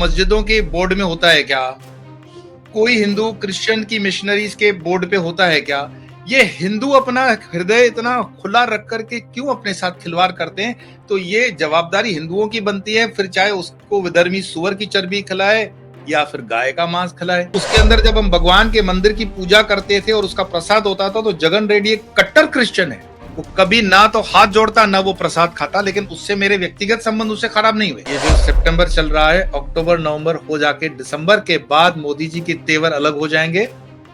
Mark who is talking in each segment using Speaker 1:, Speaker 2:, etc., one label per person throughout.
Speaker 1: मस्जिदों के बोर्ड में होता है क्या? कोई हिंदू क्रिश्चियन की मिशनरीज के बोर्ड पे होता है क्या? ये हिंदू अपना हृदय इतना खुला रख करके क्यों अपने साथ खिलवाड़ करते हैं? तो ये जवाबदारी हिंदुओं की बनती है, फिर चाहे उसको विधर्मी सुअर की चर्बी खिलाए या फिर गाय का मांस खिलाए। उसके अंदर जब हम भगवान के मंदिर की पूजा करते थे और उसका प्रसाद होता था, तो जगन रेड्डी एक कट्टर क्रिश्चियन है। वो कभी ना तो हाथ जोड़ता ना वो प्रसाद खाता, लेकिन उससे मेरे व्यक्तिगत संबंध उससे खराब नहीं हुए। ये जो सितंबर चल रहा है, अक्टूबर नवंबर हो जाके दिसंबर के बाद मोदी जी के तेवर अलग हो जाएंगे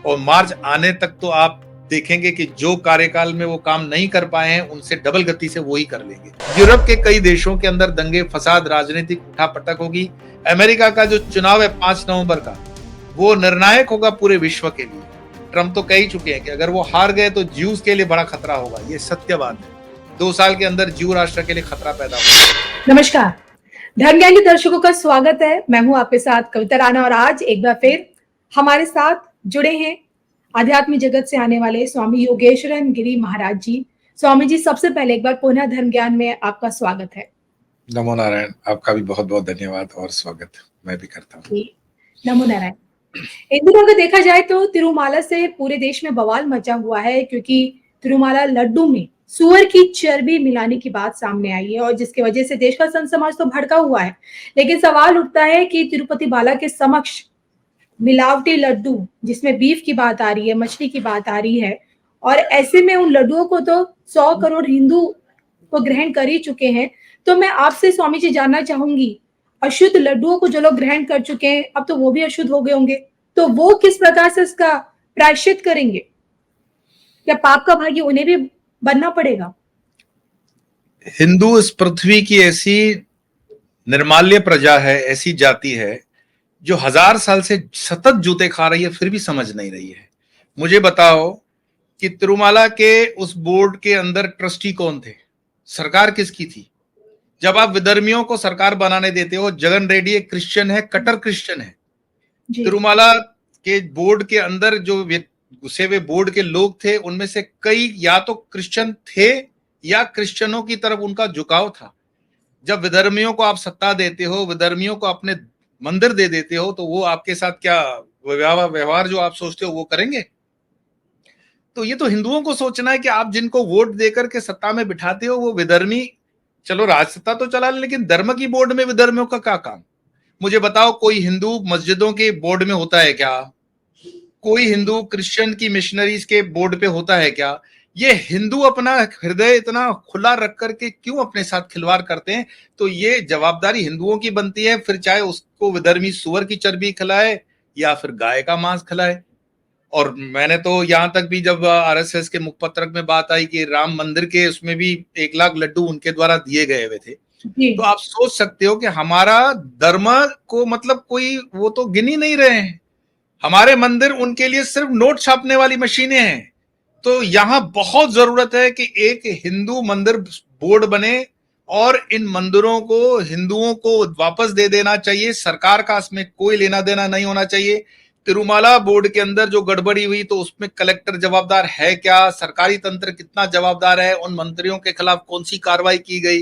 Speaker 1: और मार्च आने तक तो आप देखेंगे कि जो कार्यकाल में वो काम नहीं कर पाए हैं उनसे डबल गति से वो ही कर लेंगे। यूरोप के कई देशों के अंदर दंगे फसाद राजनीतिक उठापटक होगी। अमेरिका का जो चुनाव है 5 नवंबर का, वो निर्णायक होगा पूरे विश्व के लिए। ट्रंप तो कह ही चुके हैं कि अगर वो हार गए तो ज्यूज के लिए बड़ा खतरा होगा। ये सत्य बात है। 2 साल के अंदर ज्यू राष्ट्र के लिए खतरा पैदा होगा।
Speaker 2: नमस्कार, धर्म ज्ञान के दर्शकों का स्वागत है। मैं हूं आपके साथ कविता राणा और आज एक बार फिर हमारे साथ जुड़े हैं आध्यात्मिक जगत से आने वाले स्वामी योगेश्वरन गिरी महाराज जी। स्वामी जी, सबसे पहले एक बार पुनः धर्म ज्ञान में आपका स्वागत है।
Speaker 3: नमो नारायण। आपका भी बहुत बहुत धन्यवाद और स्वागत मैं भी करता हूँ।
Speaker 2: नमो नारायण। इन दिनों अगर देखा जाए तो तिरुमाला से पूरे देश में बवाल मचा हुआ है, क्योंकि तिरुमाला लड्डू में सुअर की चर्बी मिलाने की बात सामने आई है और जिसकी वजह से देश का संत समाज तो भड़का हुआ है। लेकिन सवाल उठता है कि तिरुपति बाला के समक्ष मिलावटी लड्डू, जिसमें बीफ की बात आ रही है, मछली की बात आ रही है, और ऐसे में उन लड्डुओं को तो 100 करोड़ हिंदू को ग्रहण कर ही चुके हैं। तो मैं आपसे स्वामी जी जानना चाहूंगी, अशुद्ध लड्डुओं को जो लोग ग्रहण कर चुके हैं, अब तो वो भी अशुद्ध हो गए होंगे, तो वो किस प्रकार से इसका प्रायश्चित करेंगे? क्या पाप का भागी उन्हें भी बनना पड़ेगा?
Speaker 1: हिंदू इस पृथ्वी की ऐसी निर्माल्य प्रजा है, ऐसी जाति है जो 1000 साल से सतत जूते खा रही है, फिर भी समझ नहीं रही है। मुझे बताओ कि तिरुमाला के उस बोर्ड के अंदर ट्रस्टी कौन थे? सरकार किसकी थी? जब आप विधर्मियों को सरकार बनाने देते हो, जगन रेड्डी एक क्रिश्चियन है, कट्टर क्रिश्चियन है। तिरुमाला के बोर्ड के अंदर जो घुसे हुए बोर्ड के लोग थे, उनमें से कई या तो क्रिश्चियन थे या क्रिश्चियनों की तरफ उनका झुकाव था। जब विधर्मियों को आप सत्ता देते हो, विधर्मियों को अपने मंदिर दे देते हो, तो वो आपके साथ क्या व्यवहार जो आप सोचते हो वो करेंगे? तो ये तो हिंदुओं को सोचना है कि आप जिनको वोट देकर के सत्ता में बिठाते हो वो विधर्मी, चलो राज सत्ता तो चला, लेकिन धर्म की बोर्ड में विधर्मियों का क्या काम? मुझे बताओ, कोई हिंदू मस्जिदों के बोर्ड में होता है क्या? कोई हिंदू क्रिश्चियन की मिशनरीज के बोर्ड पे होता है क्या? ये हिंदू अपना हृदय इतना खुला रख करके क्यों अपने साथ खिलवाड़ करते हैं? तो ये जवाबदारी हिंदुओं की बनती है, फिर चाहे उसको विधर्मी सुअर की चर्बी खिलाए या फिर गाय का मांस खिलाए। और मैंने तो यहां तक भी, जब आरएसएस के मुखपत्रक में बात आई कि राम मंदिर के उसमें भी 1 लाख लड्डू उनके द्वारा दिए गए हुए थे, तो आप सोच सकते हो कि हमारा धर्म को मतलब कोई वो तो गिन ही नहीं रहे हैं। हमारे मंदिर उनके लिए सिर्फ नोट छापने वाली मशीनें हैं। तो यहां बहुत जरूरत है कि एक हिंदू मंदिर बोर्ड बने और इन मंदिरों को हिंदुओं को वापस दे देना चाहिए। सरकार का इसमें कोई लेना देना नहीं होना चाहिए। तिरुमाला बोर्ड के अंदर जो गड़बड़ी हुई, तो उसमें कलेक्टर जवाबदार है क्या? सरकारी तंत्र कितना जवाबदार है? उन मंत्रियों के खिलाफ कौन सी कार्रवाई की गई?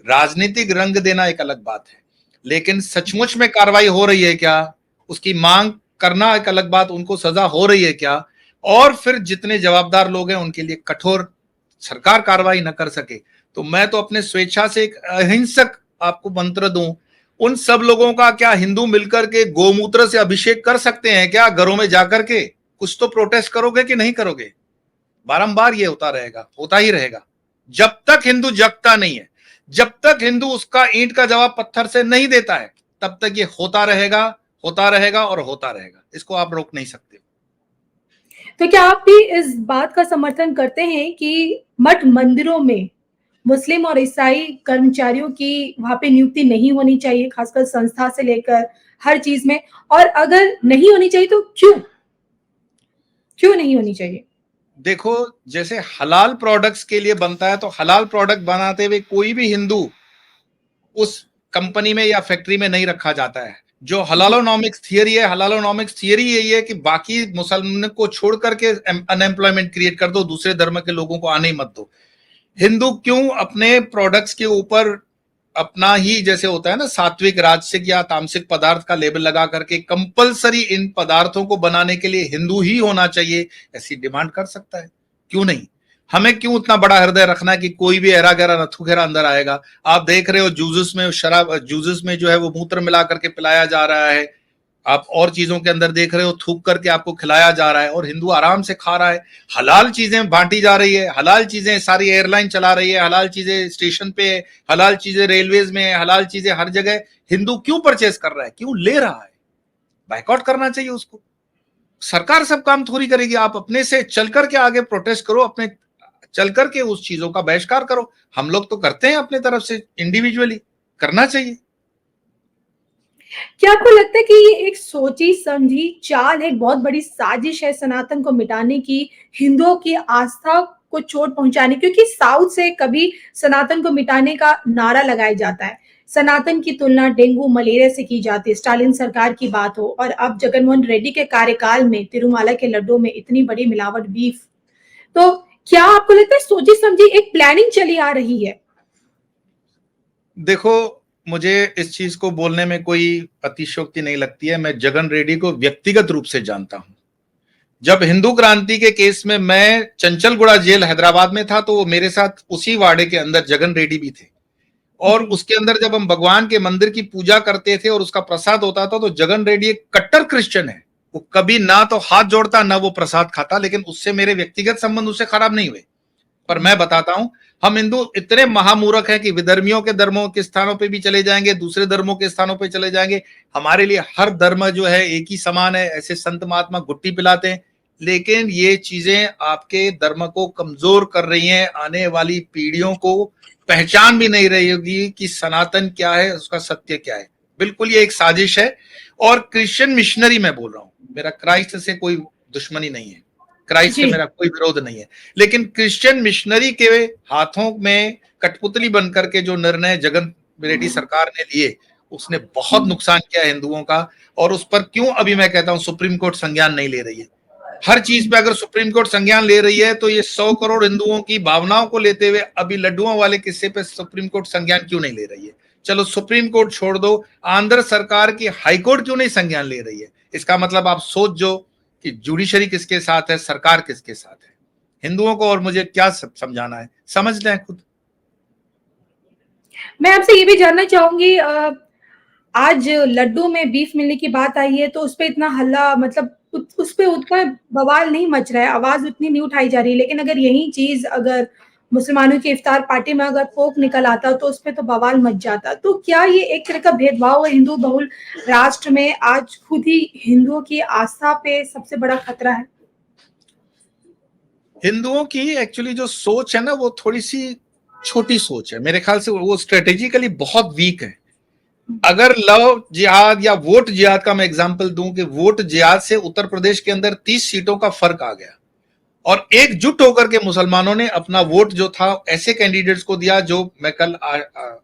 Speaker 1: राजनीतिक रंग देना एक अलग बात है, लेकिन सचमुच में कार्रवाई हो रही है क्या, उसकी मांग करना एक अलग बात। उनको सजा हो रही है क्या? और फिर जितने जवाबदार लोग हैं उनके लिए कठोर सरकार कार्रवाई न कर सके, तो मैं तो अपने स्वेच्छा से एक अहिंसक आपको मंत्र दूं, उन सब लोगों का क्या हिंदू मिलकर के गोमूत्र से अभिषेक कर सकते हैं क्या? घरों में जाकर के कुछ तो प्रोटेस्ट करोगे कि नहीं करोगे? बारंबार ये होता रहेगा, होता ही रहेगा, जब तक हिंदू जगता नहीं है, जब तक हिंदू उसका ईंट का जवाब पत्थर से नहीं देता है, तब तक ये होता रहेगा, होता रहेगा और होता रहेगा। इसको आप रोक नहीं सकते।
Speaker 2: तो क्या आप भी इस बात का समर्थन करते हैं कि मठ मंदिरों में मुस्लिम और ईसाई कर्मचारियों की वहां पे नियुक्ति नहीं होनी चाहिए, खासकर संस्था से लेकर हर चीज में? और अगर नहीं होनी चाहिए तो क्यों नहीं होनी चाहिए?
Speaker 1: देखो, जैसे हलाल प्रोडक्ट्स के लिए बनता है, तो हलाल प्रोडक्ट बनाते हुए कोई भी हिंदू उस कंपनी में या फैक्ट्री में नहीं रखा जाता है। जो हलालोनॉमिक्स थियरी है, हलालोनॉमिक्स थियरी यही है कि बाकी मुसलमान को छोड़ करके अनएम्प्लॉयमेंट क्रिएट कर दो, दूसरे धर्म के लोगों को आने ही मत दो। हिंदू क्यों अपने प्रोडक्ट्स के ऊपर अपना ही जैसे होता है ना सात्विक राजसिक या तामसिक पदार्थ का लेबल लगा करके कंपलसरी इन पदार्थों को बनाने के लिए हिंदू ही होना चाहिए, ऐसी डिमांड कर सकता है, क्यों नहीं? हमें क्यों इतना बड़ा हृदय रखना है कि कोई भी एरा गहरा नथु घेरा अंदर आएगा? आप देख रहे हो जूसेस में शराब, जूसेस में जो है वो मूत्र मिला करके पिलाया जा रहा है, आप और चीजों के अंदर देख रहे हो थूक करके आपको खिलाया जा रहा है, और हिंदू आराम से खा रहा है। हलाल चीजें बांटी जा रही है, हलाल चीजें सारी एयरलाइन चला रही है, हलाल चीजें स्टेशन पे, हलाल चीजें रेलवेज में, हलाल चीजें हर जगह। हिंदू क्यों परचेस कर रहा है, क्यों ले रहा है? बाइकआउट करना चाहिए उसको। सरकार सब काम थोड़ी करेगी, आप अपने से चल करके आगे प्रोटेस्ट करो, अपने चल करके उस चीजों का बहिष्कार करो। हम लोग तो करते हैं अपने तरफ से, इंडिविजुअली करना चाहिए।
Speaker 2: क्या आपको लगता है कि ये एक सोची समझी चाल है, एक बहुत बड़ी साजिश है सनातन को मिटाने की, हिंदुओं की आस्था को चोट पहुंचाने? क्योंकि साउथ से कभी सनातन को मिटाने का नारा लगाया जाता है, सनातन की तुलना डेंगू मलेरिया से की जाती है, स्टालिन सरकार की बात हो, और अब जगनमोहन रेड्डी के कार्यकाल में तिरुमाला के लड्डू में इतनी बड़ी मिलावट बीफ। तो क्या आपको लगता है सोची समझी एक प्लानिंग चली आ रही है?
Speaker 1: देखो, मुझे इस चीज को बोलने में कोई अतिशयोक्ति नहीं लगती है। मैं जगन रेड्डी को व्यक्तिगत रूप से जानता हूं। जब हिंदू क्रांति के केस में मैं चंचलगुड़ा जेल हैदराबाद में था, तो वो मेरे साथ उसी वाड़े के अंदर जगन रेड्डी भी थे, और उसके अंदर जब हम भगवान के मंदिर की पूजा करते थे और उसका प्रसाद होता था, तो जगन रेड्डी एक कट्टर क्रिश्चियन है। वो कभी ना तो हाथ जोड़ता ना वो प्रसाद खाता, लेकिन उससे मेरे व्यक्तिगत संबंध उससे खराब नहीं हुए। पर मैं बताता हूं, हम हिंदू इतने महामूर्ख हैं कि विधर्मियों के धर्मों के स्थानों पे भी चले जाएंगे, दूसरे धर्मों के स्थानों पे चले जाएंगे। हमारे लिए हर धर्म जो है एक ही समान है, ऐसे संत महात्मा गुट्टी पिलाते हैं। लेकिन ये चीजें आपके धर्म को कमजोर कर रही हैं, आने वाली पीढ़ियों को पहचान भी नहीं रही होगी कि सनातन क्या है, उसका सत्य क्या है। बिल्कुल ये एक साजिश है। और क्रिश्चियन मिशनरी मैं बोल रहा हूं, मेरा क्राइस्ट से कोई दुश्मनी नहीं है, क्राइस्ट से मेरा कोई विरोध नहीं है, लेकिन क्रिश्चियन मिशनरी के हाथों में कठपुतली बनकर के जो निर्णय जगन रेड्डी सरकार ने लिए, उसने बहुत नुकसान किया हिंदुओं का। और उस पर क्यों अभी मैं कहता हूं सुप्रीम कोर्ट संज्ञान नहीं ले रही है? हर चीज पे अगर सुप्रीम कोर्ट संज्ञान ले रही है, तो ये 100 करोड़ हिंदुओं की भावनाओं को लेते हुए अभी लड्डुओं वाले किस्से पे सुप्रीम कोर्ट संज्ञान क्यों नहीं ले रही है? चलो सुप्रीम कोर्ट छोड़ दो, आंध्र सरकार की हाईकोर्ट क्यों नहीं संज्ञान ले रही है? इसका मतलब आप सोच जो कि जुडिशरी किसके साथ है, सरकार किसके साथ है। हिंदुओं को और मुझे क्या समझाना है, समझ लें खुद।
Speaker 2: मैं आपसे ये भी जानना चाहूंगी, आज लड्डू में बीफ मिलने की बात आई है, तो उस पे इतना हल्ला, मतलब उस पे उतना बवाल नहीं मच रहा है, आवाज उतनी नहीं उठाई जा रही है। लेकिन अगर यही चीज अगर मुसलमानों की इफ्तार पार्टी में अगर पोक निकल आता तो उस पे तो बवाल मच जाता। तो क्या ये एक तरह का भेदभाव है हिंदू बहुल राष्ट्र में? आज खुद ही हिंदुओं की आस्था पे सबसे बड़ा खतरा है।
Speaker 1: हिंदुओं की एक्चुअली जो सोच है ना, वो थोड़ी सी छोटी सोच है, मेरे ख्याल से वो स्ट्रेटेजिकली बहुत वीक है। अगर लव जिहाद या वोट जिहाद का मैं एग्जांपल दूं कि वोट जिहाद से उत्तर प्रदेश के अंदर 30 सीटों का फर्क आ गया, और एकजुट होकर के मुसलमानों ने अपना वोट जो था ऐसे कैंडिडेट्स को दिया, जो मैं कल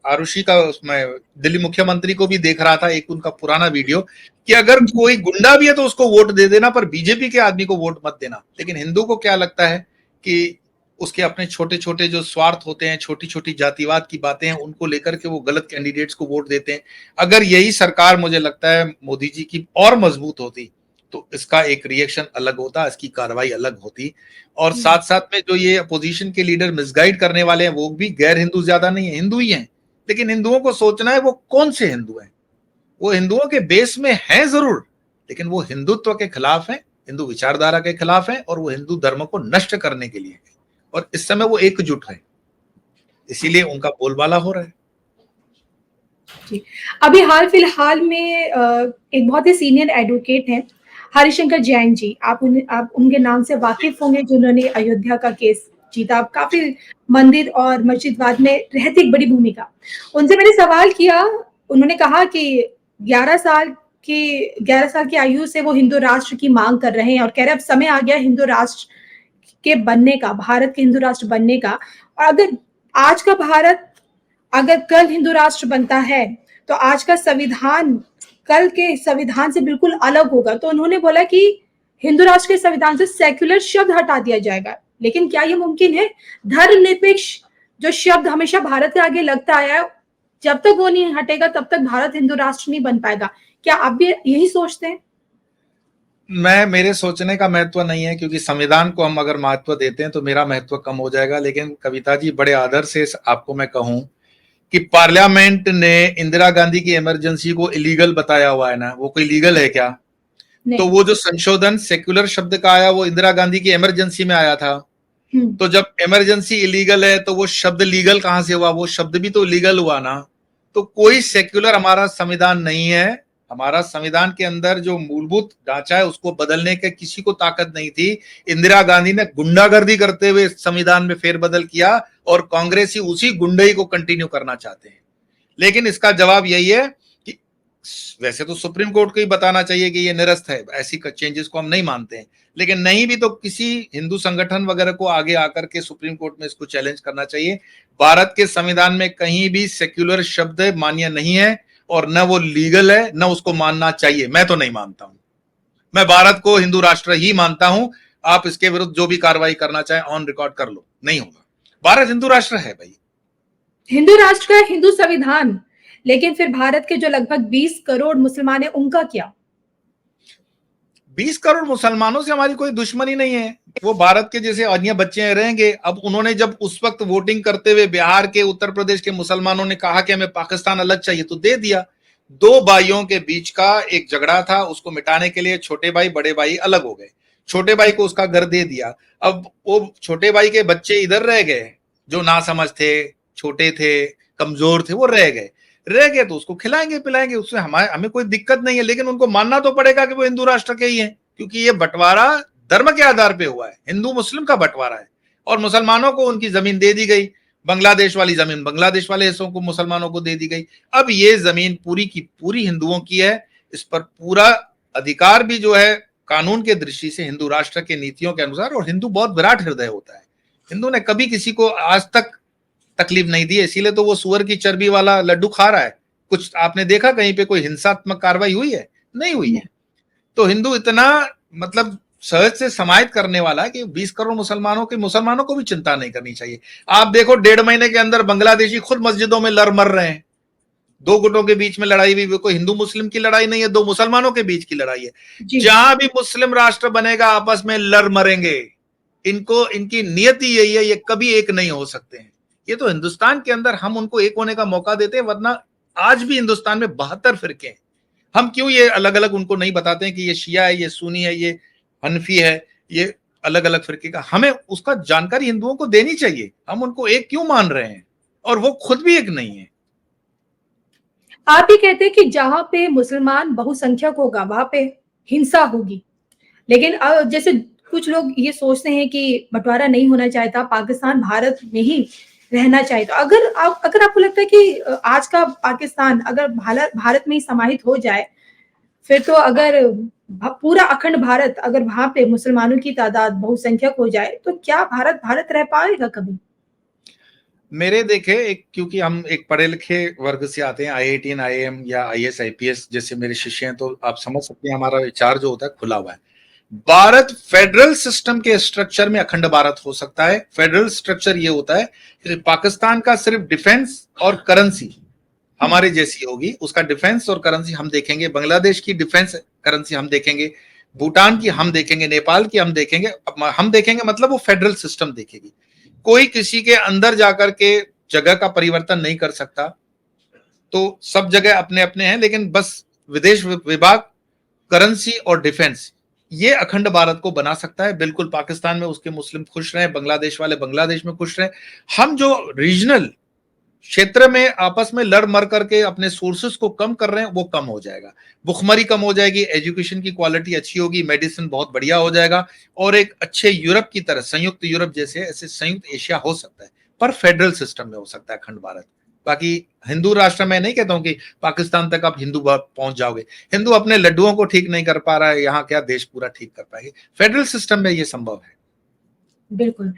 Speaker 1: आरुषि का उसमें दिल्ली मुख्यमंत्री को भी देख रहा था, एक उनका पुराना वीडियो, कि अगर कोई गुंडा भी है तो उसको वोट दे देना, पर बीजेपी के आदमी को वोट मत देना। लेकिन हिंदू को क्या लगता है कि उसके अपने छोटे छोटे जो स्वार्थ होते हैं, छोटी छोटी जातिवाद की बातें हैं, उनको लेकर के वो गलत कैंडिडेट्स को वोट देते हैं। अगर यही सरकार, मुझे लगता है मोदी जी की, और मजबूत होती तो इसका एक रिएक्शन अलग होता, इसकी कार्रवाई अलग होती। और साथ साथ में जो ये अपोजिशन के लीडर मिसगाइड करने वाले हैं, वो भी गैर हिंदू ज्यादा नहीं है, हिंदू ही हैं। लेकिन हिंदुओं को सोचना है वो कौन से हिंदू हैं। वो हिंदुओं के बेस में हैं जरूर, लेकिन वो हिंदुत्व के खिलाफ हैं, हिंदू विचारधारा के खिलाफ हैं, और वो हिंदू धर्म को नष्ट करने के लिए है। और इस समय वो एकजुट है, इसीलिए उनका बोलबाला हो रहा है।
Speaker 2: जी। अभी हाल फिलहाल में एक बहुत ही सीनियर एडवोकेट हैं हरिशंकर जैन जी, आप उनके नाम से वाकिफ होंगे, जिन्होंने अयोध्या का केस जीता, काफी मंदिर और मस्जिदवाद में रहती एक बड़ी भूमिका। उनसे मैंने सवाल किया, उन्होंने कहा कि 11 साल की आयु से वो हिंदू राष्ट्र की मांग कर रहे हैं, और कह रहे अब समय आ गया हिंदू राष्ट्र के बनने का, भारत के हिंदू राष्ट्र बनने का। और अगर आज का भारत अगर कल हिंदू राष्ट्र बनता है, तो आज का संविधान कल के संविधान से बिल्कुल अलग होगा। तो उन्होंने बोला कि हिंदू राष्ट्र के संविधान से सेक्युलर शब्द हटा दिया जाएगा। लेकिन क्या ये मुमकिन है? धर्मनिरपेक्ष जो शब्द हमेशा भारत के आगे लगता आया है, जब तक वो नहीं हटेगा तब तक भारत हिंदू राष्ट्र नहीं बन पाएगा। क्या आप भी यही सोचते हैं?
Speaker 1: मेरे सोचने का महत्व नहीं है, क्योंकि संविधान को हम अगर महत्व देते हैं तो मेरा महत्व कम हो जाएगा। लेकिन कविता जी, बड़े आदर से आपको मैं कहूं कि पार्लियामेंट ने इंदिरा गांधी की इमरजेंसी को इलीगल बताया हुआ है ना, वो कोई लीगल है क्या? तो वो जो संशोधन सेक्युलर शब्द का आया वो इंदिरा गांधी की इमरजेंसी में आया था। तो जब इमरजेंसी इलीगल है तो वो शब्द लीगल कहां से हुआ? वो शब्द भी तो लीगल हुआ ना। तो कोई सेक्युलर हमारा संविधान नहीं है। हमारा संविधान के अंदर जो मूलभूत ढांचा है उसको बदलने के किसी को ताकत नहीं थी। इंदिरा गांधी ने गुंडागर्दी करते हुए संविधान में फेरबदल किया और कांग्रेसी उसी गुंडई को कंटिन्यू करना चाहते हैं। लेकिन इसका जवाब यही है कि वैसे तो सुप्रीम कोर्ट को ही बताना चाहिए कि ये निरस्त है, ऐसी चेंजेस को हम नहीं मानते हैं। लेकिन नहीं भी तो किसी हिंदू संगठन वगैरह को आगे आकर के सुप्रीम कोर्ट में इसको चैलेंज करना चाहिए। भारत के संविधान में कहीं भी सेक्युलर शब्द मान्य नहीं है और न वो लीगल है, न उसको मानना चाहिए। मैं तो नहीं मानता हूं। मैं भारत को हिंदू राष्ट्र ही मानता हूं। आप इसके विरुद्ध जो भी कार्रवाई करना चाहें ऑन रिकॉर्ड कर लो, नहीं होगा। भारत हिंदू राष्ट्र है भाई।
Speaker 2: हिंदू राष्ट्र का हिंदू संविधान, लेकिन फिर भारत के जो लगभग 20 करोड़ मुसलमान है उनका क्या?
Speaker 1: 20 करोड़ मुसलमानों से हमारी कोई दुश्मनी नहीं है। वो भारत के जैसे अन्य बच्चे रहेंगे। अब उन्होंने जब उस वक्त वोटिंग करते हुए बिहार के, उत्तर प्रदेश के मुसलमानों ने कहा कि हमें पाकिस्तान अलग चाहिए, तो दे दिया। दो भाइयों के बीच का एक झगड़ा था, उसको मिटाने के लिए छोटे भाई बड़े भाई अलग हो गए। छोटे भाई को उसका घर दे दिया। अब वो छोटे भाई के बच्चे इधर रह गए, जो नासमझ थे, छोटे थे, कमजोर थे, वो रह गए तो उसको खिलाएंगे पिलाएंगे, उसमें हमें कोई दिक्कत नहीं है। लेकिन उनको मानना तो पड़ेगा कि वो हिंदू राष्ट्र के ही है, क्योंकि ये बंटवारा धर्म के आधार पे हुआ है। हिंदू मुस्लिम का बंटवारा है और मुसलमानों को उनकी जमीन दे दी गई। बांग्लादेश वाली जमीन बांग्लादेश वाले हिस्सों को मुसलमानों को दे दी गई। अब ये जमीन पूरी की पूरी हिंदुओं की है। इस पर पूरा अधिकार भी जो है कानून के दृष्टि से हिंदू राष्ट्र के नीतियों के अनुसार। और हिंदू बहुत विराट हृदय होता है। हिंदू ने कभी किसी को आज तक तकलीफ नहीं दी, इसीलिए तो वो सुअर की चर्बी वाला लड्डू खा रहा है। कुछ आपने देखा कहीं पे कोई हिंसात्मक कार्रवाई हुई है? नहीं हुई है। तो हिंदू इतना मतलब सहज से समाहित करने वाला है कि 20 करोड़ मुसलमानों को भी चिंता नहीं करनी चाहिए। आप देखो 1.5 महीने के अंदर बांग्लादेशी खुद मस्जिदों में लड़ मर रहे हैं। दो गुटों के बीच में लड़ाई हुई, कोई हिंदू मुस्लिम की लड़ाई नहीं है, दो मुसलमानों के बीच की लड़ाई है। जहां भी मुस्लिम राष्ट्र बनेगा आपस में लड़ मरेंगे। इनकी नियति यही है, ये कभी एक नहीं हो सकते हैं। ये तो हिंदुस्तान के अंदर हम उनको एक होने का मौका देते हैं, वरना आज भी हिंदुस्तान में 72 फिरके हैं। हम क्यों ये अलग अलग उनको नहीं बताते हैं कि ये शिया है, ये सुन्नी है, ये हनफी है, ये अलग अलग फिरके का? हमें उसका जानकारी हिंदुओं को देनी चाहिए। हम उनको एक क्यों मान रहे हैं और वो खुद भी एक नहीं है।
Speaker 2: आप ही कहते हैं कि जहां पे मुसलमान बहुसंख्यक होगा वहां पे हिंसा होगी, लेकिन जैसे कुछ लोग ये सोचते हैं कि बंटवारा नहीं होना चाहता, पाकिस्तान भारत में ही रहना चाहिए। तो अगर आपको लगता है कि आज का पाकिस्तान अगर भारत में ही समाहित हो जाए, फिर तो अगर पूरा अखंड भारत अगर वहां पे मुसलमानों की तादाद बहुसंख्यक हो जाए तो क्या भारत रह पाएगा कभी?
Speaker 1: मेरे देखे क्योंकि हम एक पढ़े लिखे वर्ग से आते हैं, IIT IIM या IAS IPS जैसे मेरे शिष्य हैं, तो आप समझ सकते हैं हमारा विचार जो होता है खुला हुआ है। भारत फेडरल सिस्टम के स्ट्रक्चर में अखंड भारत हो सकता है। फेडरल स्ट्रक्चर ये होता है कि पाकिस्तान का सिर्फ डिफेंस और करेंसी हमारे जैसी होगी, उसका डिफेंस और करेंसी हम देखेंगे, बांग्लादेश की डिफेंस करेंसी हम देखेंगे, भूटान की हम देखेंगे, नेपाल की हम देखेंगे मतलब वो फेडरल सिस्टम देखेगी। कोई किसी के अंदर जाकर के जगह का परिवर्तन नहीं कर सकता। तो सब जगह अपने अपने हैं, लेकिन बस विदेश विभाग, करेंसी और डिफेंस ये अखंड भारत को बना सकता है। बिल्कुल पाकिस्तान में उसके मुस्लिम खुश रहे, बांग्लादेश वाले बांग्लादेश में खुश रहे। हम जो रीजनल क्षेत्र में आपस में लड़ मर करके अपने सोर्सेस को कम कर रहे हैं वो कम हो जाएगा, भुखमरी कम हो जाएगी, एजुकेशन की क्वालिटी अच्छी होगी, मेडिसिन बहुत बढ़िया हो जाएगा और एक अच्छे यूरोप की तरह, संयुक्त यूरोप जैसे ऐसे संयुक्त एशिया हो सकता है। पर फेडरल सिस्टम में हो सकता है अखंड भारत। बाकी हिंदू राष्ट्र में नहीं कहता हूं कि पाकिस्तान तक आप हिंदू पहुंच जाओगे। हिंदू अपने लड्डुओं को ठीक नहीं कर पा रहा है, यहाँ क्या देश पूरा ठीक कर पाएगी? फेडरल सिस्टम में ये संभव है।
Speaker 2: बिल्कुल।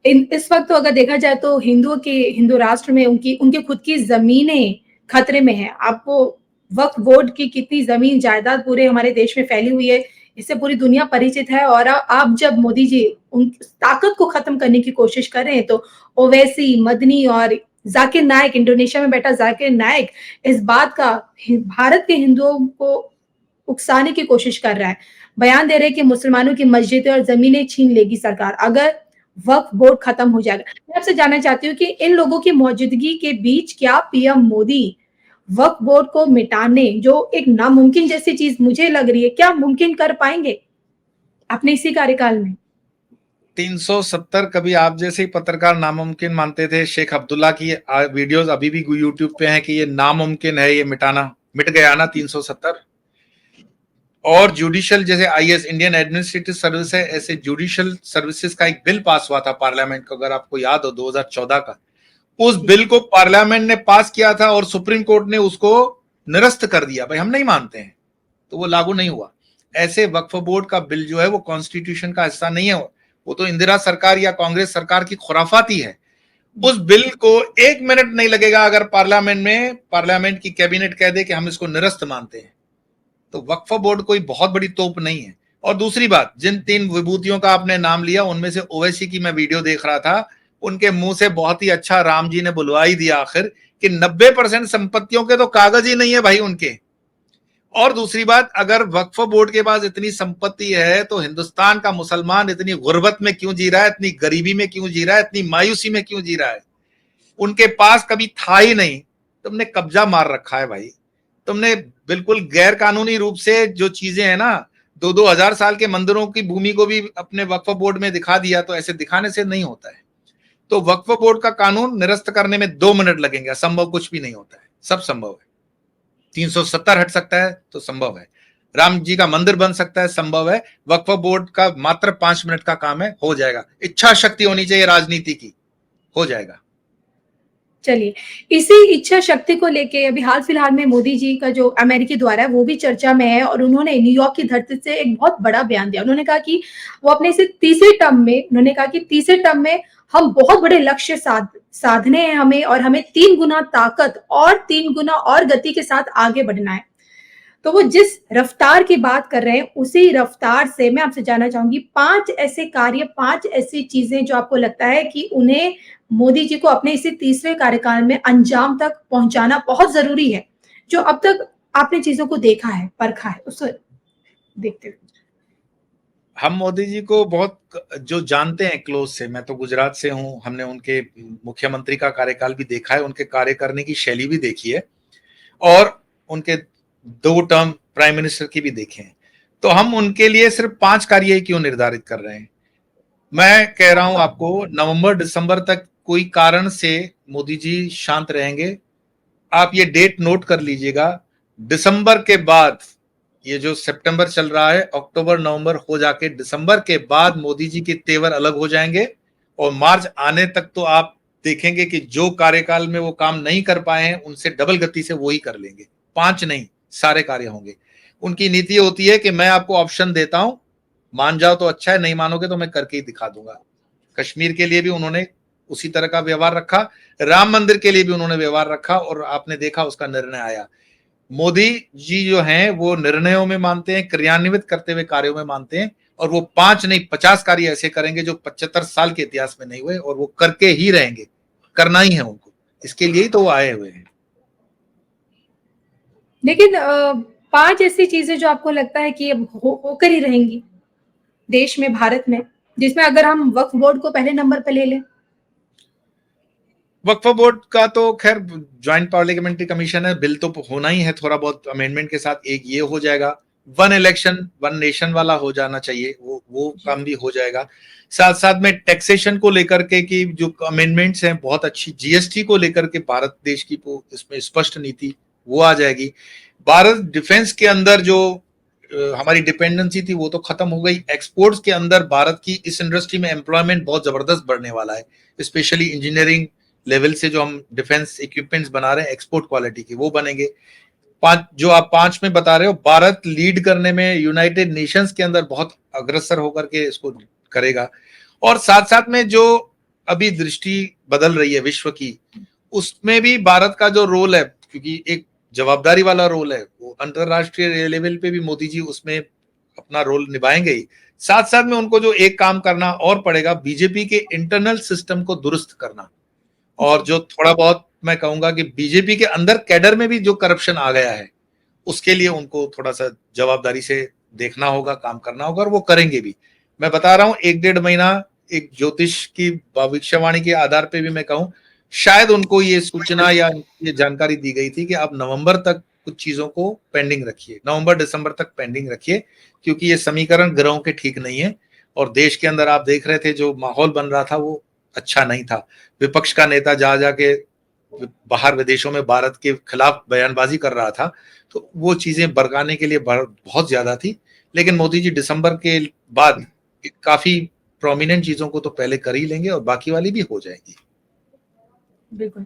Speaker 2: इस वक्त तो अगर देखा जाए तो हिंदू राष्ट्र में उनके खुद की जमीनें खतरे में है। आपको वक्फ बोर्ड की कितनी जमीन जायदाद पूरे हमारे देश में फैली हुई है, इससे पूरी दुनिया परिचित है। और आप जब मोदी जी उन ताकत को खत्म करने की कोशिश कर रहे हैं तो ओवैसी, मदनी और जाकिर नाइक, इंडोनेशिया में बैठा जाकिर नाइक इस बात का भारत के हिंदुओं को उकसाने की कोशिश कर रहा है। बयान दे रहे हैं कि मुसलमानों की मस्जिदें और जमीनें छीन लेगी सरकार अगर वक्फ बोर्ड खत्म हो जाएगा। मैं आपसे जानना चाहती हूँ कि इन लोगों की मौजूदगी के बीच क्या पीएम मोदी वक्फ बोर्ड को मिटाने, जो एक नामुमकिन जैसी चीज मुझे लग रही है, क्या मुमकिन कर पाएंगे अपने इसी कार्यकाल में?
Speaker 1: 370 कभी आप जैसे ही पत्रकार नामुमकिन मानते थे। शेख अब्दुल्ला की वीडियोस अभी भी यूट्यूब पे हैं कि ये नामुमकिन है, ये मिटाना। मिट गया ना 370। और जुडिशियल, जैसे आईएएस इंडियन एडमिनिस्ट्रेटिव सर्विस है, ऐसे जुडिशियल सर्विसेज का एक बिल पास हुआ था पार्लियामेंट को, अगर आपको याद हो 2014 का। उस बिल को पार्लियामेंट ने पास किया था और सुप्रीम कोर्ट ने उसको निरस्त कर दिया, भाई हम नहीं मानते हैं, तो वो लागू नहीं हुआ। ऐसे वक्फ बोर्ड का बिल जो है वो कॉन्स्टिट्यूशन का हिस्सा नहीं है, वो तो इंदिरा सरकार या कांग्रेस सरकार की खुराफाती है। उस बिल को 1 मिनट नहीं लगेगा अगर पार्लियामेंट की कैबिनेट कह दे कि हम इसको निरस्त मानते हैं, तो वक्फ बोर्ड कोई बहुत बड़ी तोप नहीं है। और दूसरी बात, जिन 3 विभूतियों का आपने नाम लिया, उनमें से ओवैसी की मैं वीडियो देख रहा था, उनके मुंह से बहुत ही अच्छा राम जी ने बुलवा ही दिया आखिर कि 90% संपत्तियों के तो कागज ही नहीं है भाई उनके। और दूसरी बात, अगर वक्फ बोर्ड के पास इतनी संपत्ति है तो हिंदुस्तान का मुसलमान इतनी गुर्बत में क्यों जी रहा है, इतनी गरीबी में क्यों जी रहा है, इतनी मायूसी में क्यों जी रहा है? उनके पास कभी था ही नहीं, तुमने कब्जा मार रखा है भाई। तुमने बिल्कुल गैर कानूनी रूप से जो चीजें हैं ना, 2-2 हजार साल के मंदिरों की भूमि को भी अपने वक्फ बोर्ड में दिखा दिया, तो ऐसे दिखाने से नहीं होता है। तो वक्फ बोर्ड का कानून निरस्त करने में 2 मिनट लगेंगे, असंभव कुछ भी नहीं होता है, सब संभव है। 370 हट सकता है तो संभव है, राम जी का मंदिर बन सकता है, संभव है। वक्फ बोर्ड का मात्र 5 मिनट का काम है, हो जाएगा। इच्छा शक्ति होनी चाहिए राजनीति की, हो जाएगा।
Speaker 2: चलिए, इसी इच्छा शक्ति को लेके अभी हाल फिलहाल में मोदी जी का जो अमेरिकी दौरा है वो भी चर्चा में है और उन्होंने न्यूयॉर्क की धरती से एक बहुत बड़ा बयान दिया। उन्होंने कहा कि वो अपने इसे तीसरे टर्म में, उन्होंने कहा कि तीसरे टर्म में हम बहुत बड़े लक्ष्य साधने हैं हमें, और हमें 3 गुना ताकत और 3 गुना और गति के साथ आगे बढ़ना है। तो वो जिस रफ्तार की बात कर रहे हैं उसी रफ्तार से मैं आपसे जानना चाहूंगी 5 ऐसे कार्य, 5 ऐसी चीजें जो आपको लगता है कि उन्हें मोदी जी को अपने इसी तीसरे कार्यकाल में अंजाम तक पहुंचाना बहुत जरूरी है, जो अब तक आपने चीजों को देखा है, परखा है, उसको देखते हुए।
Speaker 1: हम मोदी जी को बहुत जो जानते हैं क्लोज से, मैं तो गुजरात से हूं, हमने उनके मुख्यमंत्री का कार्यकाल भी देखा है, उनके कार्य करने की शैली भी देखी है, और उनके 2 टर्म प्राइम मिनिस्टर की भी देखे हैं। तो हम उनके लिए सिर्फ 5 कार्य क्यों निर्धारित कर रहे हैं? मैं कह रहा हूं आपको, नवंबर दिसंबर तक कोई कारण से मोदी जी शांत रहेंगे। आप ये डेट नोट कर लीजिएगा, दिसंबर के बाद, ये जो सितंबर चल रहा है, अक्टूबर नवंबर हो जाके दिसंबर के बाद मोदी जी के तेवर अलग हो जाएंगे, और मार्च आने तक तो आप देखेंगे कि जो कार्यकाल में वो काम नहीं कर पाए हैं उनसे डबल गति से वो ही कर लेंगे। 5 नहीं, सारे कार्य होंगे। उनकी नीति होती है कि मैं आपको ऑप्शन देता हूं, मान जाओ तो अच्छा है, नहीं मानोगे तो मैं करके ही दिखा दूंगा। कश्मीर के लिए भी उन्होंने उसी तरह का व्यवहार रखा, राम मंदिर के लिए भी उन्होंने व्यवहार रखा, और आपने देखा उसका निर्णय आया। मोदी जी जो हैं वो निर्णयों में मानते हैं, क्रियान्वित करते हुए कार्यों में मानते हैं, और वो 5 नहीं 50 कार्य ऐसे करेंगे जो 75 साल के इतिहास में नहीं हुए, और वो करके ही रहेंगे, करना ही है उनको, इसके लिए ही तो वो आए हुए हैं।
Speaker 2: लेकिन 5 ऐसी चीजें जो आपको लगता है कि अब होकर ही रहेंगी देश में, भारत में, जिसमें अगर हम वक्फ बोर्ड को पहले नंबर पे ले लें।
Speaker 1: वक्फ बोर्ड का तो खैर ज्वाइंट पार्लियामेंट्री कमीशन है, बिल तो होना ही है, थोड़ा बहुत अमेंडमेंट के साथ एक ये हो जाएगा। 1 इलेक्शन 1 नेशन वाला हो जाना चाहिए, वो काम भी हो जाएगा। साथ साथ में टैक्सेशन को लेकर के की जो अमेंडमेंट्स हैं बहुत अच्छी, जीएसटी को लेकर के भारत देश की इसमें स्पष्ट नीति वो आ जाएगी। भारत डिफेंस के अंदर जो हमारी डिपेंडेंसी थी वो तो खत्म हो गई। एक्सपोर्ट्स के अंदर भारत की इस इंडस्ट्री में एम्प्लॉयमेंट बहुत जबरदस्त बढ़ने वाला है, स्पेशली इंजीनियरिंग लेवल से जो हम डिफेंस इक्विपमेंट्स बना रहे हैं एक्सपोर्ट क्वालिटी के, वो बनेंगे। 5 जो आप 5 में बता रहे हो, भारत लीड करने में यूनाइटेड नेशंस के अंदर बहुत अग्रसर होकर के इसको करेगा। और साथ साथ में जो अभी दृष्टि बदल रही है विश्व की, उसमें भी भारत का जो रोल है, क्योंकि एक जवाबदारी वाला रोल है, वो अंतरराष्ट्रीय लेवल पे भी मोदी जी उसमें अपना रोल निभाएंगे ही। साथ साथ में उनको जो एक काम करना और पड़ेगा, बीजेपी के इंटरनल सिस्टम को दुरुस्त करना, और जो थोड़ा बहुत मैं कहूंगा कि बीजेपी के अंदर कैडर में भी जो करप्शन आ गया है, उसके लिए उनको थोड़ा सा जवाबदारी से देखना होगा, काम करना होगा, और वो करेंगे भी। मैं बता रहा हूं, 1-1.5 महीना एक ज्योतिष की भविष्यवाणी के आधार पे भी मैं कहूं, शायद उनको ये सूचना या ये जानकारी दी गई थी कि आप नवंबर तक कुछ चीजों को पेंडिंग रखिए, नवंबर दिसंबर तक पेंडिंग रखिए, क्योंकि ये समीकरण ग्रहों के ठीक नहीं है। और देश के अंदर आप देख रहे थे जो माहौल बन रहा था वो अच्छा नहीं था। विपक्ष का नेता जा जाके बाहर विदेशों में भारत के खिलाफ बयानबाजी कर रहा था, तो वो चीजें बरकाने के लिए बहुत ज्यादा थी। लेकिन मोदी जी दिसंबर के बाद काफी प्रोमिनेंट चीजों को तो पहले कर ही लेंगे और बाकी वाली भी हो जाएगी।
Speaker 2: बिल्कुल।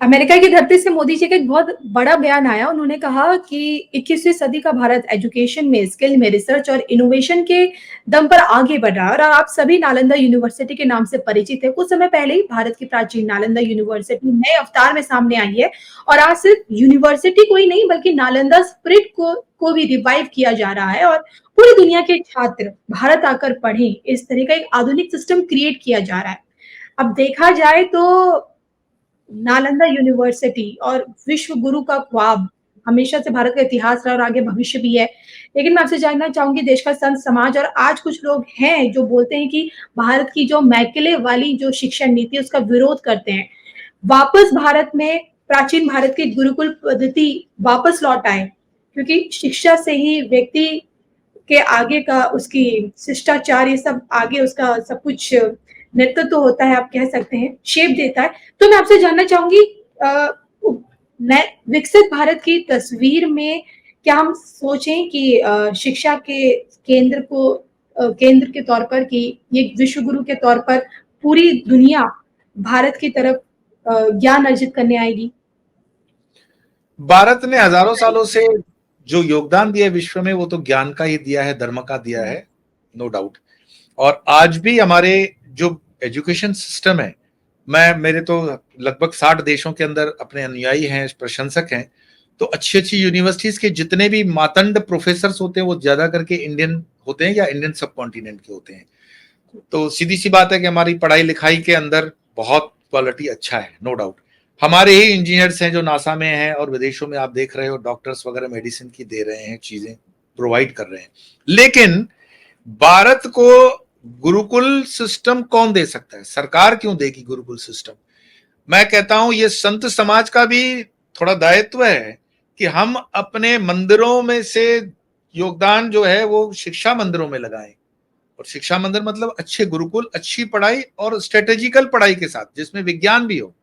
Speaker 2: अमेरिका की धरती से मोदी जी का एक बहुत बड़ा बयान आया। उन्होंने कहा कि 21वीं सदी का भारत एजुकेशन में, स्किल में, रिसर्च और इनोवेशन के दम पर आगे बढ़ रहा है। और आप सभी नालंदा यूनिवर्सिटी के नाम से परिचित है। कुछ समय पहले ही भारत की प्राचीन नालंदा यूनिवर्सिटी नए अवतार में सामने आई है और आज सिर्फ यूनिवर्सिटी को ही नहीं बल्कि नालंदा स्पिरिट को भी रिवाइव किया जा रहा है और पूरी दुनिया के छात्र भारत आकर पढ़ें, इस तरह का एक आधुनिक सिस्टम क्रिएट किया जा रहा है। अब देखा जाए तो नालंदा यूनिवर्सिटी और विश्व गुरु का ख्वाब हमेशा से भारत का इतिहास रहा और आगे भविष्य भी है। लेकिन मैं आपसे जानना चाहूंगी, देश का संत समाज और आज कुछ लोग हैं जो बोलते हैं कि भारत की जो मैकेले वाली जो शिक्षा नीति है उसका विरोध करते हैं। वापस भारत में प्राचीन भारत की गुरुकुल पद्धति वापस लौट आए, क्योंकि शिक्षा से ही व्यक्ति के आगे का उसकी शिष्टाचार ये सब आगे उसका सब कुछ नेतृत्व होता है, आप कह सकते हैं, शेप देता है। तो मैं आपसे जानना चाहूंगी, नए विकसित भारत की तस्वीर में क्या हम सोचें कि शिक्षा के केंद्र को केंद्र के तौर पर कि ये विश्व गुरु के तौर पर पूरी दुनिया भारत की तरफ ज्ञान अर्जित करने आएगी?
Speaker 1: भारत ने हजारों सालों से जो योगदान दिया है विश्व में, वो तो ज्ञान का ही दिया है, धर्म का दिया है, नो डाउट। और आज भी हमारे जो एजुकेशन सिस्टम है, मेरे तो लगभग 60 देशों के अंदर अपने अनुयायी हैं, प्रशंसक हैं। तो अच्छी अच्छी यूनिवर्सिटीज के जितने भी मातंड प्रोफेसर होते हैं वो ज्यादा करके इंडियन होते हैं या इंडियन सब कॉन्टिनेंट के होते हैं। तो सीधी सी बात है कि हमारी पढ़ाई लिखाई के अंदर बहुत क्वालिटी अच्छा है, नो डाउट। हमारे ही इंजीनियर्स हैं जो नासा में हैं और विदेशों में आप देख रहे हो डॉक्टर्स वगैरह मेडिसिन की दे रहे हैं, चीजें प्रोवाइड कर रहे हैं। लेकिन भारत को गुरुकुल सिस्टम कौन दे सकता है? सरकार क्यों देगी गुरुकुल सिस्टम? मैं कहता हूं ये संत समाज का भी थोड़ा दायित्व है कि हम अपने मंदिरों में से योगदान जो है वो शिक्षा मंदिरों में लगाएं। और शिक्षा मंदिर मतलब अच्छे गुरुकुल, अच्छी पढ़ाई और स्ट्रेटेजिकल पढ़ाई के साथ, जिसमें विज्ञान भी हो।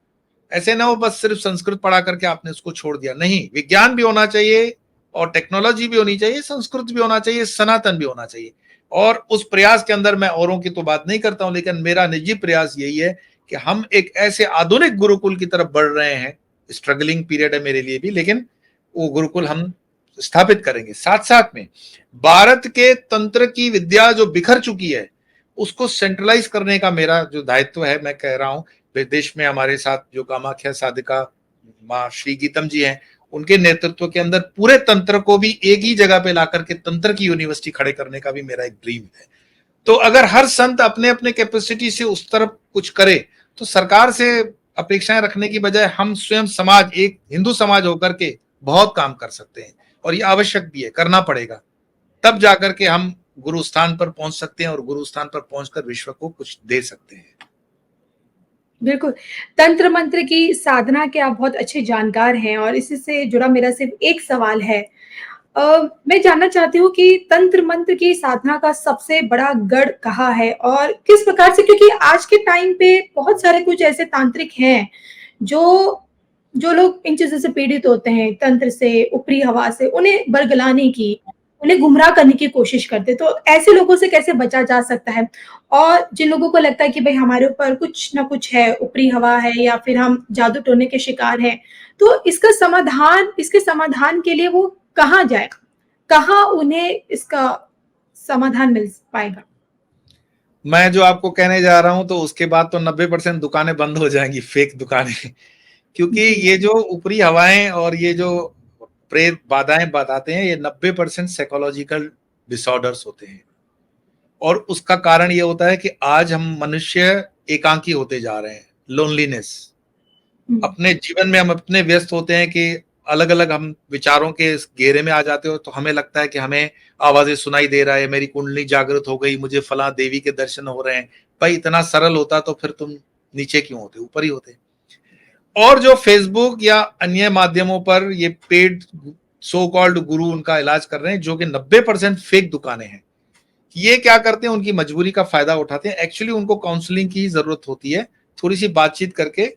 Speaker 1: ऐसे ना हो बस सिर्फ संस्कृत पढ़ा करके आपने उसको छोड़ दिया, नहीं, विज्ञान भी होना चाहिए और टेक्नोलॉजी भी होनी चाहिए, संस्कृत भी होना चाहिए, सनातन भी होना चाहिए। और उस प्रयास के अंदर मैं औरों की तो बात नहीं करता हूं, लेकिन मेरा निजी प्रयास यही है कि हम एक ऐसे आधुनिक गुरुकुल की तरफ बढ़ रहे हैं। स्ट्रगलिंग पीरियड है मेरे लिए भी, लेकिन वो गुरुकुल हम स्थापित करेंगे। साथ साथ में भारत के तंत्र की विद्या जो बिखर चुकी है उसको सेंट्रलाइज करने का मेरा जो दायित्व है, मैं कह रहा हूं विदेश में हमारे साथ जो कामाख्या साधिका माँ श्री गीतम जी हैं, उनके नेतृत्व के अंदर पूरे तंत्र को भी एक ही जगह पे लाकर के तंत्र की यूनिवर्सिटी खड़े करने का भी मेरा एक ड्रीम है। तो अगर हर संत अपने अपने कैपेसिटी से उस तरफ कुछ करे तो सरकार से अपेक्षाएं रखने की बजाय हम स्वयं समाज, एक हिंदू समाज होकर के बहुत काम कर सकते हैं। और ये आवश्यक भी है, करना पड़ेगा, तब जाकर के हम गुरु स्थान पर पहुंच सकते हैं और गुरु स्थान पर पहुंचकर विश्व को कुछ दे सकते हैं।
Speaker 2: बिल्कुल। तंत्र मंत्र की साधना के आप बहुत अच्छे जानकार हैं और इसी से जुड़ा मेरा सिर्फ एक सवाल है। मैं जानना चाहती हूँ कि तंत्र मंत्र की साधना का सबसे बड़ा गढ़ कहाँ है और किस प्रकार से, क्योंकि आज के टाइम पे बहुत सारे कुछ ऐसे तांत्रिक हैं जो जो लोग इन चीजों से पीड़ित होते हैं, तंत्र से, ऊपरी हवा से, उन्हें बरगलाने की, उन्हें गुमराह करने की कोशिश करते हैं। तो ऐसे लोगों से कैसे बचा जा सकता है? और जिन लोगों को लगता है कि भाई हमारे ऊपर कुछ ना कुछ है, ऊपरी हवा है या फिर हम जादू टोने के शिकार हैं, तो इसके समाधान के लिए वो कहाँ जाए? कहाँ उन्हें इसका समाधान मिल पाएगा?
Speaker 1: मैं जो आपको कहने जा रहा हूं तो उसके बाद तो 90% दुकानें बंद हो जाएंगी, फेक दुकानें। क्योंकि
Speaker 2: जी।
Speaker 1: ये जो ऊपरी हवाएं और ये जो प्रेत बाधाएं बताते हैं, ये 90% साइकोलॉजिकल डिसऑर्डर्स होते हैं। और उसका कारण ये होता है कि आज हम मनुष्य एकांकी होते जा रहे हैं, लोनलीनेस। अपने जीवन में हम अपने व्यस्त होते हैं कि अलग अलग हम विचारों के इस घेरे में आ जाते हो, तो हमें लगता है कि हमें आवाजें सुनाई दे रहा है, मेरी कुंडली जागृत हो गई, मुझे फला देवी के दर्शन हो रहे हैं। भाई इतना सरल होता तो फिर तुम नीचे क्यों होते, ऊपर ही होते। और जो फेसबुक या अन्य माध्यमों पर ये पेड सो कॉल्ड गुरु उनका इलाज कर रहे हैं, जो कि 90% फेक दुकानें हैं, ये क्या करते हैं, उनकी मजबूरी का फायदा उठाते हैं। एक्चुअली उनको काउंसलिंग की जरूरत होती है, थोड़ी सी बातचीत करके।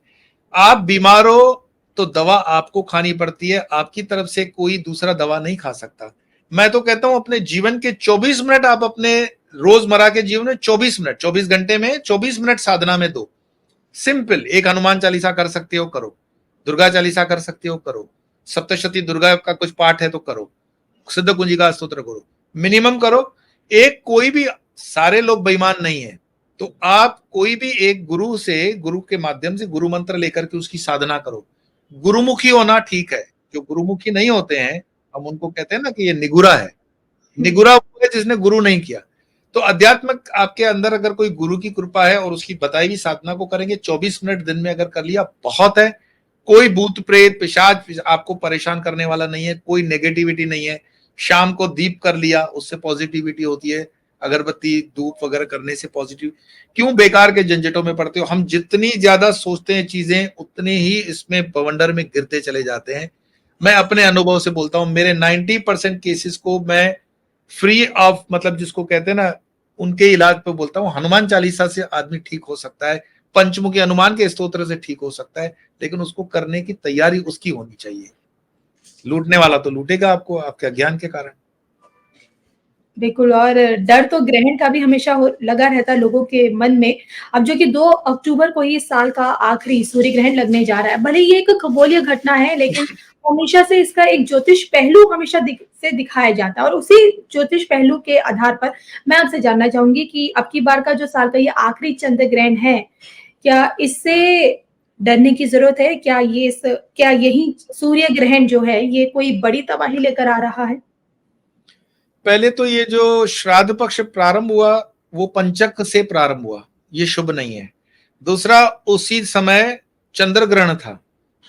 Speaker 1: आप बीमार हो तो दवा आपको खानी पड़ती है, आपकी तरफ से कोई दूसरा दवा नहीं खा सकता। मैं तो कहता हूं अपने जीवन के 24 मिनट आप अपने रोजमर्रा के जीवन में 24 मिनट, 24 घंटे में 24 मिनट साधना में दो। सिंपल, एक हनुमान चालीसा कर सकते हो करो, दुर्गा चालीसा कर सकते हो करो, सप्तशती दुर्गा का कुछ पाठ है तो करो, सिद्ध कुंजिका स्तोत्र करो, मिनिमम करो। एक कोई भी, सारे लोग बेईमान नहीं है, तो आप कोई भी एक गुरु से, गुरु के माध्यम से गुरु मंत्र लेकर के उसकी साधना करो। गुरुमुखी होना ठीक है, जो गुरुमुखी नहीं होते हैं हम उनको कहते हैं ना कि ये निगुरा है। निगुरा वो है जिसने गुरु नहीं किया। तो अध्यात्म आपके अंदर अगर कोई गुरु की कृपा है और उसकी बताई हुई साधना को करेंगे, 24 मिनट दिन में अगर कर लिया बहुत है। कोई भूत प्रेत पिशाच आपको परेशान करने वाला नहीं है, कोई नेगेटिविटी नहीं है। शाम को दीप कर लिया, उससे पॉजिटिविटी होती है। अगरबत्ती धूप वगैरह करने से पॉजिटिव। क्यों बेकार के झंझटों में पड़ते हो? हम जितनी ज्यादा सोचते हैं चीजें, उतने ही इसमें बवंडर में गिरते चले जाते हैं। मैं अपने अनुभव से बोलता हूं, मेरे 90% केसेस को मैं फ्री ऑफ, मतलब जिसको कहते हैं ना, उनके इलाज पे बोलता हूँ। हनुमान चालीसा से आदमी ठीक हो सकता है, पंचमुखी हनुमान के स्तोत्र से ठीक हो सकता है, लेकिन उसको करने की तैयारी उसकी होनी चाहिए। लूटने वाला तो लूटेगा आपको, आपके अज्ञान के कारण।
Speaker 2: बिल्कुल, और डर तो ग्रहण का भी हमेशा लगा रहता है लोगों के मन में। अब जो कि 2 अक्टूबर को ही इस साल का आखिरी सूर्य ग्रहण लगने जा रहा है। भले ही ये एक खगोलीय घटना है, लेकिन हमेशा से इसका एक ज्योतिष पहलू हमेशा दिखाया जाता है, और उसी ज्योतिष पहलू के आधार पर मैं आपसे जानना चाहूंगी कि अब की बार का जो साल का ये आखिरी चंद्र ग्रहण है, क्या इससे डरने की जरूरत है? क्या यही सूर्य ग्रहण जो है ये कोई बड़ी तबाही लेकर आ रहा है?
Speaker 1: पहले तो ये जो श्राद्ध पक्ष प्रारंभ हुआ वो पंचक से प्रारंभ हुआ, ये शुभ नहीं है। दूसरा, उसी समय चंद्र ग्रहण था,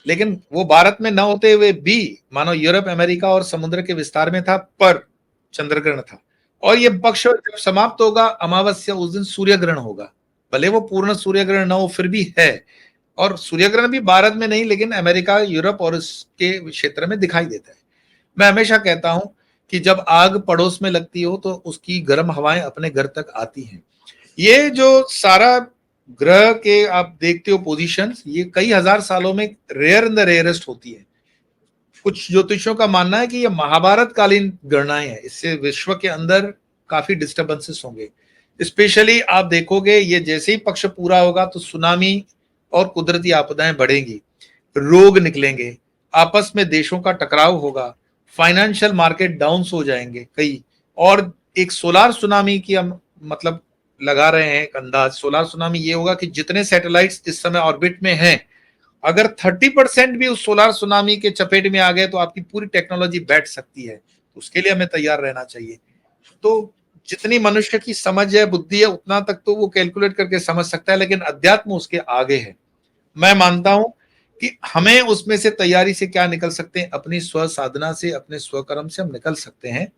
Speaker 1: लेकिन वो भारत में न होते हुए भी मानो यूरोप अमेरिका और समुद्र के विस्तार में था, पर चंद्र ग्रहण था। और ये पक्ष जब समाप्त होगा, अमावस्या उस दिन सूर्य ग्रहण होगा। भले वो पूर्ण सूर्य ग्रहण न हो, फिर भी है। और सूर्य ग्रहण भी भारत में नहीं, लेकिन अमेरिका, यूरोप और इसके क्षेत्र में दिखाई देता है। मैं हमेशा कहता हूं कि जब आग पड़ोस में लगती हो तो उसकी गर्म हवाएं अपने घर तक आती हैं। ये जो सारा ग्रह के आप देखते हो पोजीशंस, ये कई हजार सालों में रेयर इन द रेयरेस्ट होती है। कुछ ज्योतिषों का मानना है कि ये महाभारत कालीन गणनाएं हैं, इससे विश्व के अंदर काफी डिस्टर्बेंसेस होंगे। स्पेशली आप देखोगे ये जैसे ही पक्ष पूरा होगा तो सुनामी और कुदरती आपदाएं बढ़ेंगी, रोग निकलेंगे, आपस में देशों का टकराव होगा, फाइनेंशियल मार्केट डाउन हो जाएंगे कई। और एक सोलार सुनामी की हम मतलब लगा रहे हैं एक अंदाज। सोलार सुनामी ये होगा कि जितने सैटेलाइट्स इस समय ऑर्बिट में हैं, अगर 30% भी उस सोलार सुनामी के चपेट में आ गए तो आपकी पूरी टेक्नोलॉजी बैठ सकती है। तो उसके लिए हमें तैयार रहना चाहिए। तो जितनी मनुष्य की समझ है, बुद्धि है, उतना तक तो वो कैलकुलेट करके समझ सकता है, लेकिन अध्यात्म उसके आगे है। मैं मानता हूं कि हमें उसमें से तैयारी से क्या निकल सकते हैं, अपनी स्व साधना से, अपने स्वकर्म से हम निकल सकते हैं।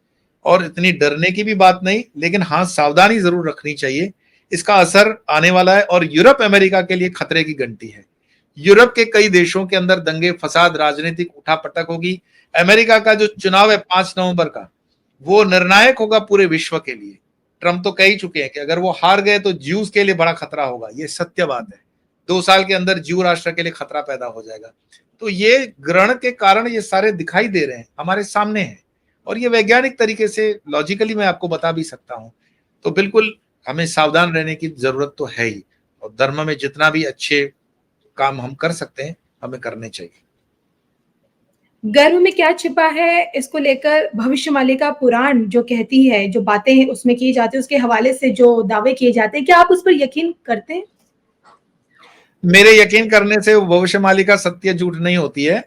Speaker 1: और इतनी डरने की भी बात नहीं, लेकिन हाँ सावधानी जरूर रखनी चाहिए। इसका असर आने वाला है और यूरोप अमेरिका के लिए खतरे की घंटी है। यूरोप के कई देशों के अंदर दंगे फसाद, राजनीतिक उठापटक होगी। अमेरिका का जो चुनाव है 5 नवंबर का, वो निर्णायक होगा पूरे विश्व के लिए। ट्रंप तो कह ही चुके हैं कि अगर वो हार गए तो ज्यूज के लिए बड़ा खतरा होगा। ये सत्य बात है। 2 साल के अंदर ज्यू राष्ट्र के लिए खतरा पैदा हो जाएगा। तो ये ग्रहण के कारण ये सारे दिखाई दे रहे हैं, हमारे सामने हैं। और ये वैज्ञानिक तरीके से लॉजिकली मैं आपको बता भी सकता हूं। तो बिल्कुल हमें सावधान रहने की जरूरत तो है ही। और धर्म में जितना भी अच्छे काम हम कर सकते हैं, हमें करने चाहिए।
Speaker 2: गर्भ में क्या छिपा है, इसको लेकर भविष्यवाणी पुराण जो कहती है, जो बातें हैं उसमें की जाती है, उसके हवाले से जो दावे किए जाते हैं, क्या आप उस पर यकीन करते हैं?
Speaker 1: मेरे यकीन करने से भविष्यवाणी का सत्य झूठ नहीं होती है।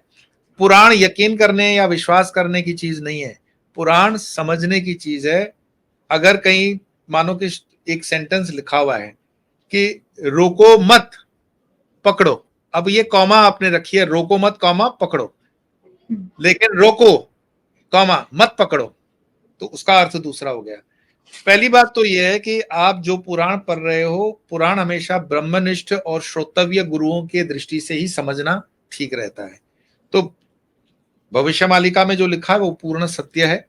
Speaker 1: पुराण यकीन करने या विश्वास करने की चीज नहीं है, पुराण समझने की चीज है। अगर कहीं मानो कि एक सेंटेंस लिखा हुआ है कि रोको मत, पकड़ो, अब ये कॉमा आपने रखी है, रोको मत कॉमा पकड़ो, लेकिन रोको कॉमा मत पकड़ो, तो उसका अर्थ दूसरा हो गया। पहली बात तो यह है कि आप जो पुराण पढ़ रहे हो, पुराण हमेशा ब्रह्मनिष्ठ और श्रोतव्य गुरुओं के दृष्टि से ही समझना ठीक रहता है। तो भविष्यमालिका में जो लिखा है वो पूर्ण सत्य है,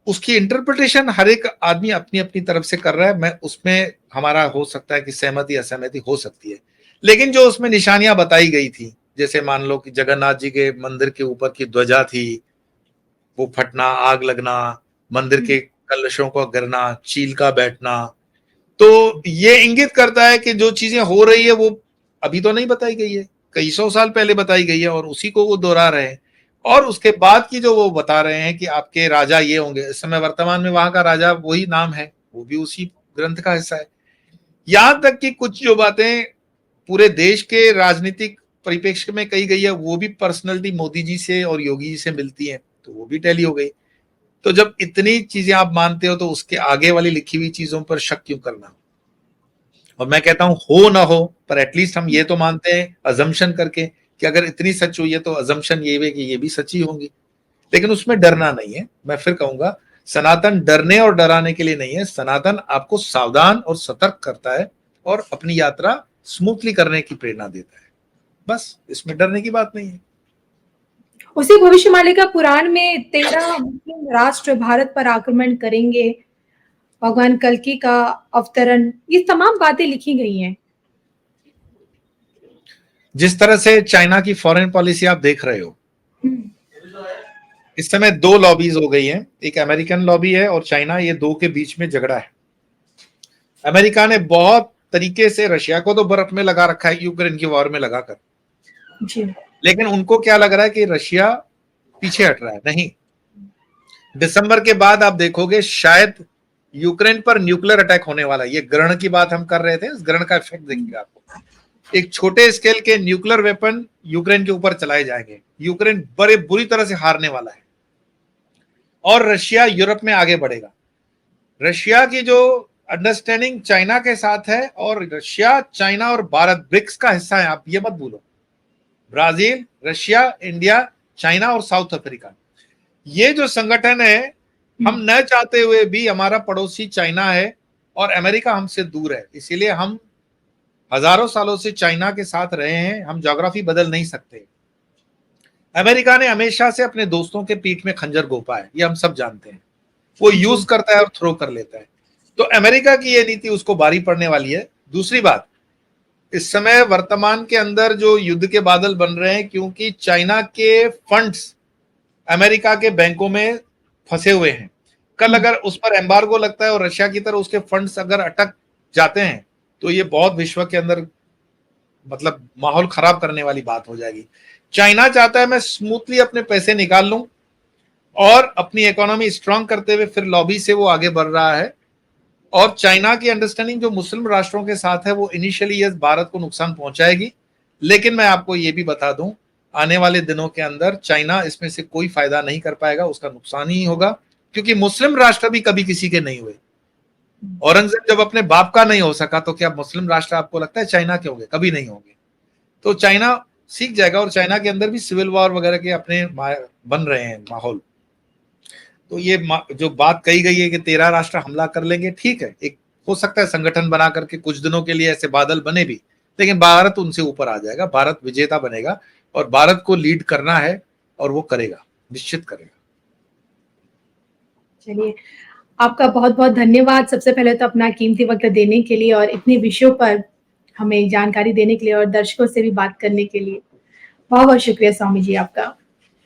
Speaker 1: उसकी इंटरप्रिटेशन हर एक आदमी अपनी अपनी तरफ से कर रहा है। मैं उसमें हमारा हो सकता है कि सहमति असहमति हो सकती है, लेकिन जो उसमें निशानियां बताई गई थी, जैसे मान लो कि जगन्नाथ जी के मंदिर के ऊपर की ध्वजा थी, वो फटना, आग लगना, मंदिर के कलशों को गिरना, चील का बैठना, तो ये इंगित करता है कि जो चीजें हो रही है वो अभी तो नहीं बताई गई है, कई सौ साल पहले बताई गई है, और उसी को वो दोहरा रहे हैं। और उसके बाद की जो वो बता रहे हैं कि आपके राजा ये होंगे, इस समय वर्तमान में वहां का राजा वही नाम है, वो भी उसी ग्रंथ का हिस्सा है। यहां तक कि कुछ जो बातें पूरे देश के राजनीतिक परिप्रेक्ष्य में कही गई है, वो भी पर्सनलिटी मोदी जी से और योगी जी से मिलती है, तो वो भी टैली हो गई। तो जब इतनी चीजें आप मानते हो तो उसके आगे वाली लिखी हुई चीजों पर शक क्यों करना? और मैं कहता हूं हो ना हो, पर एटलीस्ट हम ये तो मानते हैं अजम्पशन करके कि अगर इतनी सच हुई है तो अजम्पशन ये है कि ये भी सच्ची होंगी, लेकिन उसमें डरना नहीं है। मैं फिर कहूंगा, सनातन डरने और डराने के लिए नहीं है, सनातन आपको सावधान और सतर्क करता है और अपनी यात्रा स्मूथली करने की प्रेरणा देता है। बस इसमें डरने की बात नहीं है।
Speaker 2: उसी भविष्यमालिका पुराण में 13 मुस्लिम राष्ट्र भारत पर आक्रमण करेंगे, भगवान कल्कि का अवतरण, ये तमाम बातें लिखी गई हैं।
Speaker 1: जिस तरह से चाइना की फॉरेन पॉलिसी आप देख रहे हो, इस समय दो लॉबीज हो गई हैं, एक अमेरिकन लॉबी है और चाइना, ये दो के बीच में झगड़ा है। अमेरिका ने बहुत तरीके से रशिया को तो बर्फ में लगा रखा है यूक्रेन की वॉर में लगाकर,
Speaker 2: जी,
Speaker 1: लेकिन उनको क्या लग रहा है कि रशिया पीछे हट रहा है। नहीं, दिसंबर के बाद आप देखोगे शायद यूक्रेन पर न्यूक्लियर अटैक होने वाला है। ये ग्रहण की बात हम कर रहे थे, इस ग्रहण का इफेक्ट देखिएगा आपको, एक छोटे स्केल के न्यूक्लियर वेपन यूक्रेन के ऊपर चलाए जाएंगे। यूक्रेन बड़े बुरी तरह से हारने वाला है और रशिया यूरोप में आगे बढ़ेगा। रशिया की जो अंडरस्टैंडिंग चाइना के साथ है, और रशिया, चाइना और भारत ब्रिक्स का हिस्सा है, आप ये मत भूलो। ब्राजील, रशिया, इंडिया, चाइना और साउथ अफ्रीका, ये जो संगठन है, हम न चाहते हुए भी, हमारा पड़ोसी चाइना है और अमेरिका हमसे दूर है, इसीलिए हम हजारों सालों से चाइना के साथ रहे हैं, हम ज्योग्राफी बदल नहीं सकते। अमेरिका ने हमेशा से अपने दोस्तों के पीठ में खंजर घोंपा है, ये हम सब जानते हैं। वो यूज करता है और थ्रो कर लेता है, तो अमेरिका की ये नीति उसको भारी पड़ने वाली है। दूसरी बात, इस समय वर्तमान के अंदर जो युद्ध के बादल बन रहे हैं, क्योंकि चाइना के फंड्स अमेरिका के बैंकों में फंसे हुए हैं। कल अगर उस पर एम्बार्गो लगता है और रशिया की तरह उसके फंड्स अगर अटक जाते हैं, तो ये बहुत विश्व के अंदर मतलब माहौल खराब करने वाली बात हो जाएगी। चाइना चाहता है मैं स्मूथली अपने पैसे निकाल लूं, और अपनी इकोनॉमी स्ट्रांग करते हुए फिर लॉबी से वो आगे बढ़ रहा है। और चाइना की अंडरस्टैंडिंग जो मुस्लिम राष्ट्रों के साथ है, वो इनिशियली यस भारत को नुकसान पहुंचाएगी, लेकिन मैं आपको ये भी बता दूं, आने वाले दिनों के अंदर चाइना इसमें से कोई फायदा नहीं कर पाएगा, उसका नुकसान ही होगा, क्योंकि मुस्लिम राष्ट्र भी कभी किसी के नहीं हुए। औरंगजेब जब अपने बाप का नहीं हो सका, तो क्या मुस्लिम राष्ट्र आपको लगता है चाइना के होंगे? कभी नहीं होंगे। तो चाइना सीख जाएगा, और चाइना के अंदर भी सिविल वॉर वगैरह के अपने बन रहे हैं माहौल। तो ये जो बात कही गई है कि 13 राष्ट्र हमला कर लेंगे, ठीक है, एक हो सकता है संगठन बना करके कुछ दिनों के लिए ऐसे बादल बने भी, लेकिन भारत उनसे ऊपर आ जाएगा, भारत विजेता बनेगा, और भारत को लीड करना है और वो करेगा, निश्चित करेगा।
Speaker 2: चलिए, आपका बहुत बहुत धन्यवाद सबसे पहले तो अपना कीमती वक्त देने के लिए, और इतने विषयों पर हमें जानकारी देने के लिए, और दर्शकों से भी बात करने के लिए बहुत बहुत शुक्रिया स्वामी जी आपका।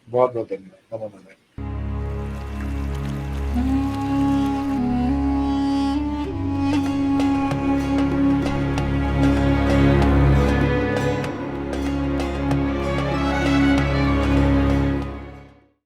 Speaker 1: बहुत बहुत धन्यवाद।